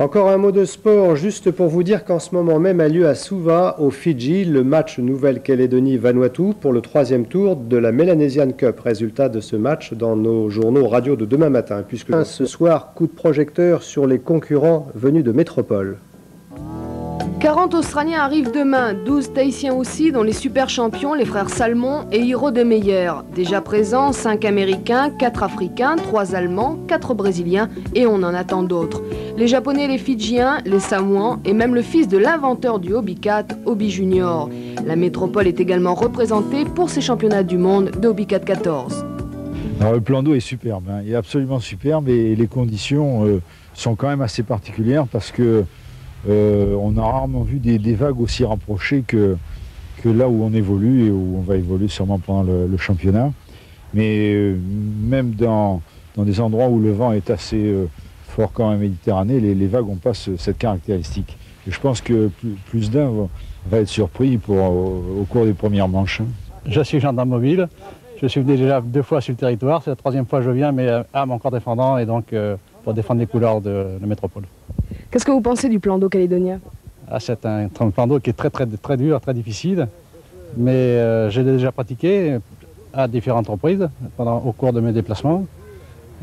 Encore un mot de sport, juste pour vous dire qu'en ce moment même a lieu à Suva, au Fidji, le match Nouvelle-Calédonie-Vanuatu pour le 3e tour de la Melanesian Cup. Résultat de ce match dans nos journaux radio de demain matin, puisque ce soir, coup de projecteur sur les concurrents venus de métropole. 40 Australiens arrivent demain, 12 Tahitiens aussi, dont les super champions, les frères Salmon et Hiro de Meyer. Déjà présents, 5 Américains, 4 Africains, 3 Allemands, 4 Brésiliens et on en attend d'autres. Les Japonais, les Fidjiens, les Samoans et même le fils de l'inventeur du Hobie Cat, Hobie Junior. La métropole est également représentée pour ces championnats du monde de Hobie Cat 14. Alors, le plan d'eau est superbe, hein. Il est absolument superbe et les conditions sont quand même assez particulières parce que on a rarement vu des vagues aussi rapprochées que là où on évolue et où on va évoluer sûrement pendant le championnat. Mais même dans des endroits où le vent est assez fort comme en Méditerranée, les vagues n'ont pas cette caractéristique. Et je pense que plus d'un va être surpris au cours des premières manches. Je suis gendarme mobile, je suis venu déjà 2 fois sur le territoire, c'est la 3e fois que je viens, mais à mon corps défendant et donc pour défendre les couleurs de la métropole. Qu'est-ce que vous pensez du plan d'eau calédonien? C'est un plan d'eau qui est très dur, très difficile, mais j'ai déjà pratiqué à différentes reprises au cours de mes déplacements,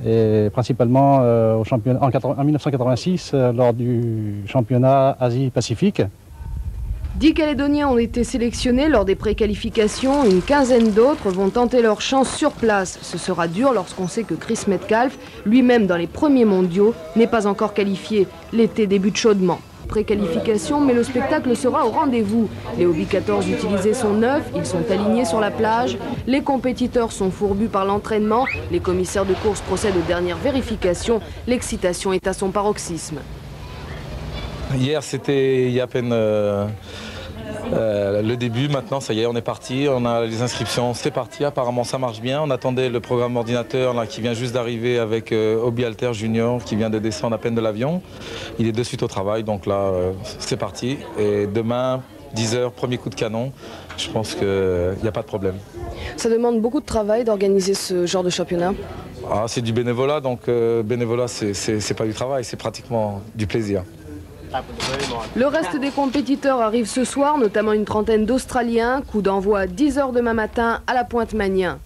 et principalement en 1986 lors du championnat Asie-Pacifique. 10 Calédoniens ont été sélectionnés lors des préqualifications, une quinzaine d'autres vont tenter leur chance sur place. Ce sera dur lorsqu'on sait que Chris Metcalf, lui-même dans les premiers mondiaux, n'est pas encore qualifié. L'été débute chaudement. Préqualification, mais le spectacle sera au rendez-vous. Les Hobie 14 utilisés sont neufs, ils sont alignés sur la plage. Les compétiteurs sont fourbus par l'entraînement. Les commissaires de course procèdent aux dernières vérifications. L'excitation est à son paroxysme. Hier, c'était il y a à peine le début. Maintenant, ça y est, on est parti. On a les inscriptions, c'est parti. Apparemment, ça marche bien. On attendait le programme ordinateur là, qui vient juste d'arriver avec Hobie Alter Junior qui vient de descendre à peine de l'avion. Il est de suite au travail, donc là, c'est parti. Et demain, 10 h, premier coup de canon. Je pense qu'il n'y a pas de problème. Ça demande beaucoup de travail d'organiser ce genre de championnat. C'est du bénévolat, donc bénévolat, c'est pas du travail, c'est pratiquement du plaisir. Le reste des compétiteurs arrive ce soir, notamment une trentaine d'Australiens. Coup d'envoi à 10 h demain matin à la Pointe-Magnin.